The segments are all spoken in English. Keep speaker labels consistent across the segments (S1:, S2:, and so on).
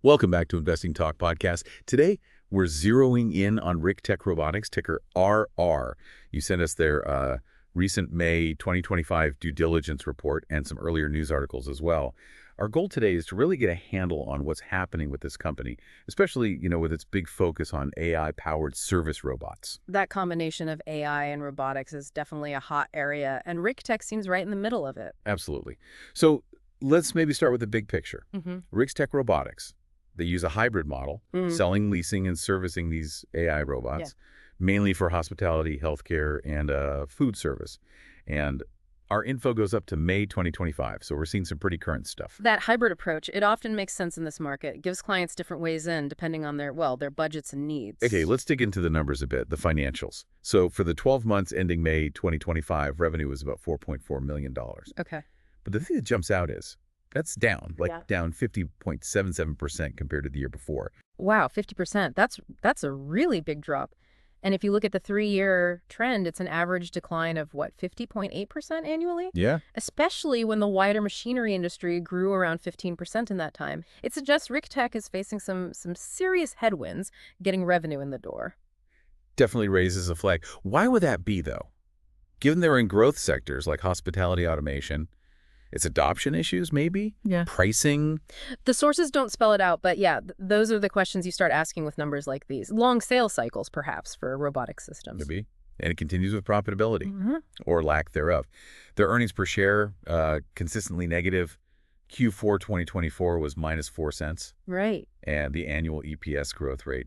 S1: Welcome back to Investing Talk Podcast. Today, we're zeroing in on Richtech Robotics, ticker RR. You sent us their recent May 2025 due diligence report and some earlier news articles as well. Our goal today is to really get a handle on what's happening with this company, especially, with its big focus on AI-powered service robots.
S2: That combination of AI and robotics is definitely a hot area, and Richtech seems right in the middle of it.
S1: Absolutely. So let's maybe start with the big picture.
S2: Mm-hmm.
S1: Richtech Robotics. They use a hybrid model, selling, leasing, and servicing these AI robots, mainly for hospitality, healthcare, and food service. And our info goes up to May 2025, so we're seeing some pretty current stuff.
S2: That hybrid approach, it often makes sense in this market. It gives clients different ways in, depending on their budgets and needs.
S1: Okay, let's dig into the numbers a bit, the financials. So for the 12 months ending May 2025, revenue was about $4.4 million.
S2: Okay.
S1: But the thing that jumps out is, that's down, down 50.77% compared to the year before.
S2: Wow, 50%. That's a really big drop. And if you look at the 3-year trend, it's an average decline of, 50.8% annually?
S1: Yeah.
S2: Especially when the wider machinery industry grew around 15% in that time. It suggests Richtech is facing some serious headwinds getting revenue in the door.
S1: Definitely raises a flag. Why would that be, though? Given they're in growth sectors like hospitality automation, it's adoption issues, maybe?
S2: Yeah.
S1: Pricing?
S2: The sources don't spell it out, but yeah, those are the questions you start asking with numbers like these. Long sales cycles, perhaps, for robotic systems.
S1: Maybe. And it continues with profitability, or lack thereof. Their earnings per share, consistently negative. Q4 2024 was minus 4 cents.
S2: Right.
S1: And the annual EPS growth rate,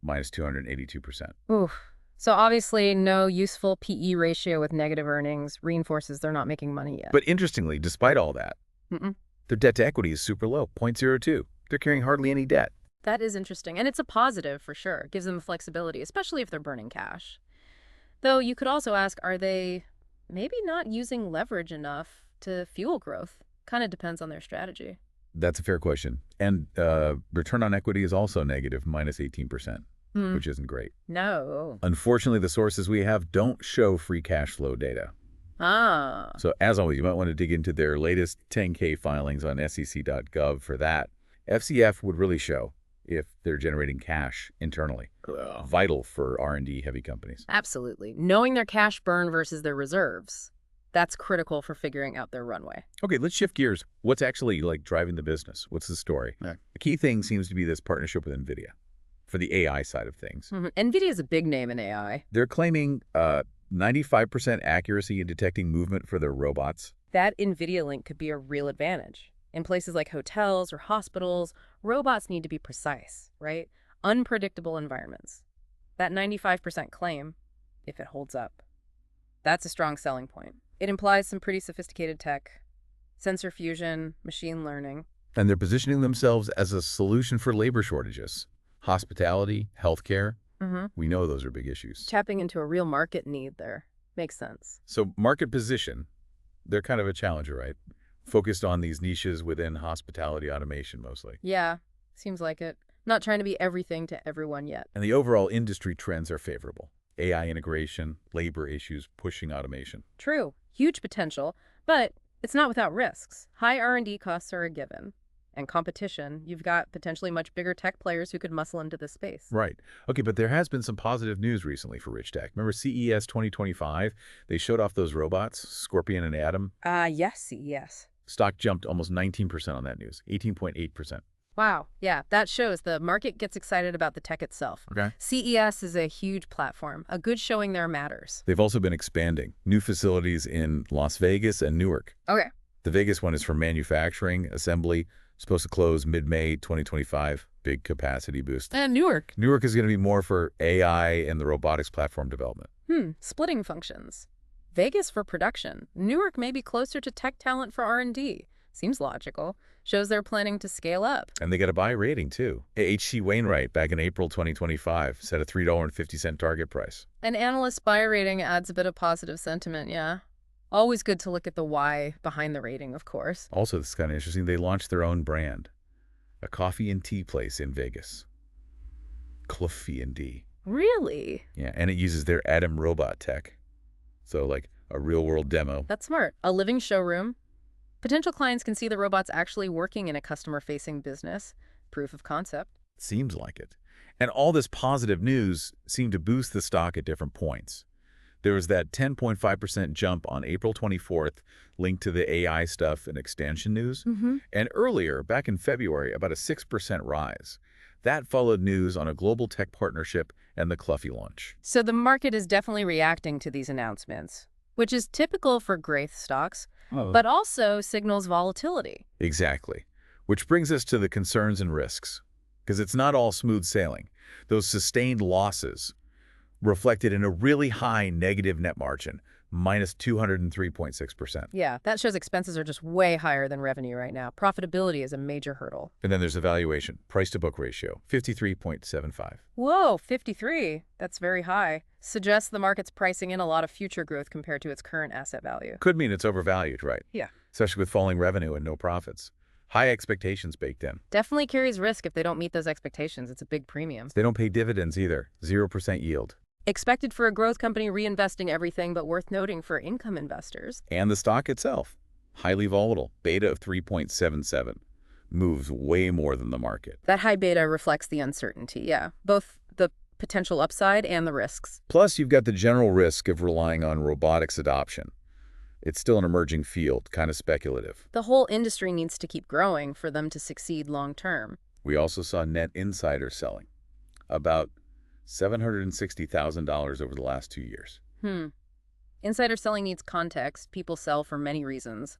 S1: minus 282%.
S2: Oof. So obviously no useful PE ratio with negative earnings reinforces they're not making money yet.
S1: But interestingly, despite all that, their debt to equity is super low, 0.02. They're carrying hardly any debt.
S2: That is interesting. And it's a positive for sure. It gives them flexibility, especially if they're burning cash. Though you could also ask, are they maybe not using leverage enough to fuel growth? Kind of depends on their strategy.
S1: That's a fair question. And return on equity is also negative, minus 18%. Which isn't great.
S2: No.
S1: Unfortunately, the sources we have don't show free cash flow data. So as always, you might want to dig into their latest 10K filings on sec.gov for that. FCF would really show if they're generating cash internally. Vital for R&D heavy companies.
S2: Absolutely. Knowing their cash burn versus their reserves, that's critical for figuring out their runway.
S1: Okay, let's shift gears. What's actually driving the business? What's the story? The key thing seems to be this partnership with NVIDIA. For the AI side of things.
S2: NVIDIA is a big name in AI.
S1: They're claiming 95% accuracy in detecting movement for their robots.
S2: That NVIDIA link could be a real advantage. In places like hotels or hospitals, robots need to be precise, right? Unpredictable environments. That 95% claim, if it holds up, that's a strong selling point. It implies some pretty sophisticated tech, sensor fusion, machine learning.
S1: And they're positioning themselves as a solution for labor shortages. Hospitality, healthcare, we know those are big issues.
S2: Tapping into a real market need there. Makes sense.
S1: So market position, they're kind of a challenger, right? Focused on these niches within hospitality automation mostly.
S2: Yeah, seems like it. Not trying to be everything to everyone yet.
S1: And the overall industry trends are favorable. AI integration, labor issues, pushing automation.
S2: True. Huge potential, but it's not without risks. High R&D costs are a given. And competition, you've got potentially much bigger tech players who could muscle into this space.
S1: Right. Okay, but there has been some positive news recently for Richtech. Remember CES 2025? They showed off those robots, Scorpion and Atom.
S2: Yes, CES.
S1: Stock jumped almost 19% on that news, 18.8%.
S2: Wow. Yeah, that shows the market gets excited about the tech itself.
S1: Okay.
S2: CES is a huge platform. A good showing there matters.
S1: They've also been expanding. New facilities in Las Vegas and Newark.
S2: Okay.
S1: The Vegas one is for manufacturing, assembly, supposed to close mid-May 2025. Big capacity boost.
S2: And Newark.
S1: Newark is going to be more for AI and the robotics platform development.
S2: Splitting functions. Vegas for production. Newark may be closer to tech talent for R&D. Seems logical. Shows they're planning to scale up.
S1: And they got a buy rating, too. H.C. Wainwright, back in April 2025, set a $3.50 target price.
S2: An analyst buy rating adds a bit of positive sentiment, yeah. Always good to look at the why behind the rating, of course.
S1: Also, this is kind of interesting. They launched their own brand, a coffee and tea place in Vegas. Coffee and D.
S2: Really?
S1: Yeah, and it uses their Atom robot tech. So, like a real-world demo.
S2: That's smart. A living showroom. Potential clients can see the robots actually working in a customer-facing business. proof of concept.
S1: Seems like it. And all this positive news seemed to boost the stock at different points. There was that 10.5% jump on April 24th linked to the AI stuff and extension news. And earlier, back in February, about a 6% rise. That followed news on a global tech partnership and the Cluffy launch.
S2: So the market is definitely reacting to these announcements, which is typical for growth stocks, but also signals volatility.
S1: Exactly. Which brings us to the concerns and risks. Because it's not all smooth sailing. Those sustained losses reflected in a really high negative net margin, minus 203.6%.
S2: Yeah, that shows expenses are just way higher than revenue right now. Profitability is a major hurdle.
S1: And then there's the valuation, price-to-book ratio, 53.75.
S2: Whoa, 53. That's very high. Suggests the market's pricing in a lot of future growth compared to its current asset value.
S1: Could mean it's overvalued, right?
S2: Yeah.
S1: Especially with falling revenue and no profits. High expectations baked in.
S2: Definitely carries risk if they don't meet those expectations. It's a big premium.
S1: They don't pay dividends either, 0% yield.
S2: Expected for a growth company reinvesting everything, but worth noting for income investors.
S1: And the stock itself, highly volatile, beta of 3.77, moves way more than the market.
S2: That high beta reflects the uncertainty, yeah. Both the potential upside and the risks.
S1: Plus, you've got the general risk of relying on robotics adoption. It's still an emerging field, kind of speculative.
S2: The whole industry needs to keep growing for them to succeed long term.
S1: We also saw net insider selling, about $760,000 over the last 2 years.
S2: Insider selling needs context. People sell for many reasons.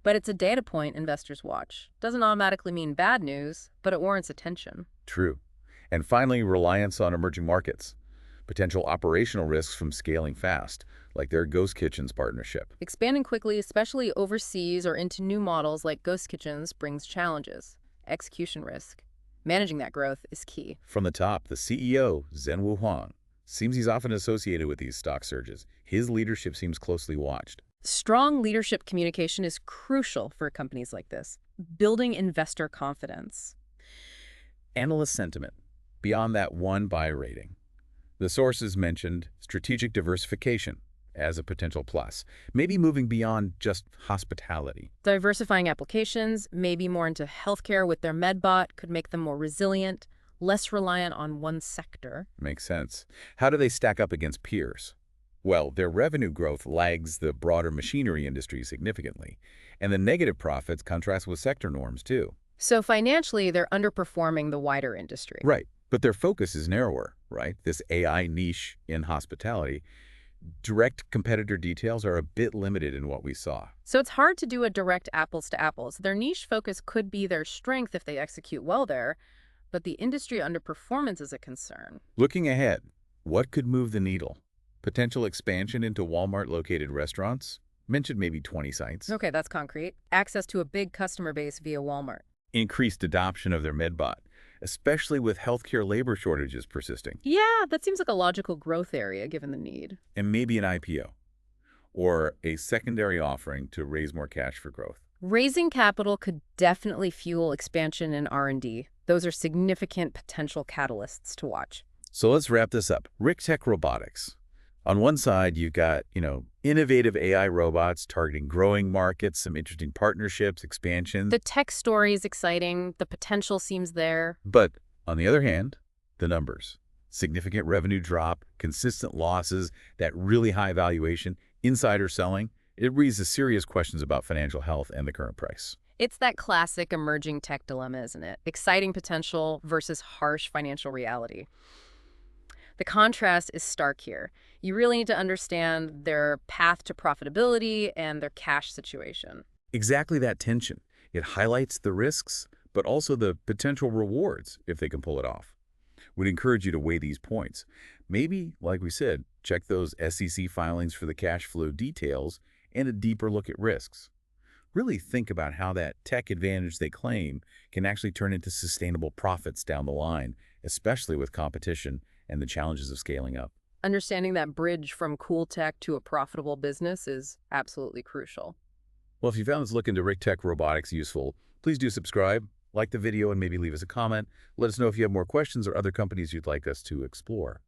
S2: But it's a data point investors watch. Doesn't automatically mean bad news, but it warrants attention.
S1: True. And finally, reliance on emerging markets. Potential operational risks from scaling fast, like their Ghost Kitchens partnership.
S2: Expanding quickly, especially overseas or into new models like Ghost Kitchens, brings challenges. Execution risk. Managing that growth is key.
S1: From the top, the CEO, Zhenwu Huang, seems he's often associated with these stock surges. His leadership seems closely watched.
S2: Strong leadership communication is crucial for companies like this. Building investor confidence.
S1: Analyst sentiment, beyond that one buy rating. The sources mentioned strategic diversification as a potential plus, maybe moving beyond just hospitality.
S2: Diversifying applications, maybe more into healthcare with their MedBot, could make them more resilient, less reliant on one sector.
S1: Makes sense. How do they stack up against peers? Well, their revenue growth lags the broader machinery industry significantly, and the negative profits contrast with sector norms too.
S2: So financially, they're underperforming the wider industry.
S1: Right, but their focus is narrower, right? This AI niche in hospitality. Direct competitor details are a bit limited in what we saw.
S2: So it's hard to do a direct apples to apples. Their niche focus could be their strength if they execute well there, but the industry underperformance is a concern.
S1: Looking ahead, what could move the needle? Potential expansion into Walmart-located restaurants? Mentioned maybe 20 sites.
S2: Okay, that's concrete. Access to a big customer base via Walmart.
S1: Increased adoption of their MedBot, especially with healthcare labor shortages persisting.
S2: Yeah, that seems like a logical growth area given the need.
S1: And maybe an IPO, or a secondary offering to raise more cash for growth.
S2: Raising capital could definitely fuel expansion in R&D. Those are significant potential catalysts to watch.
S1: So let's wrap this up. Richtech Robotics. On one side, you've got, innovative AI robots targeting growing markets, some interesting partnerships, expansions.
S2: The tech story is exciting. The potential seems there.
S1: But on the other hand, the numbers. Significant revenue drop, consistent losses, that really high valuation, insider selling. It raises serious questions about financial health and the current price.
S2: It's that classic emerging tech dilemma, isn't it? Exciting potential versus harsh financial reality. The contrast is stark here. You really need to understand their path to profitability and their cash situation.
S1: Exactly that tension. It highlights the risks, but also the potential rewards if they can pull it off. We'd encourage you to weigh these points. Maybe, like we said, check those SEC filings for the cash flow details and a deeper look at risks. Really think about how that tech advantage they claim can actually turn into sustainable profits down the line, especially with competition and the challenges of scaling up.
S2: Understanding that bridge from cool tech to a profitable business is absolutely crucial.
S1: Well, if you found this look into Richtech Robotics useful, please do subscribe, like the video, and maybe leave us a comment. Let us know if you have more questions or other companies you'd like us to explore.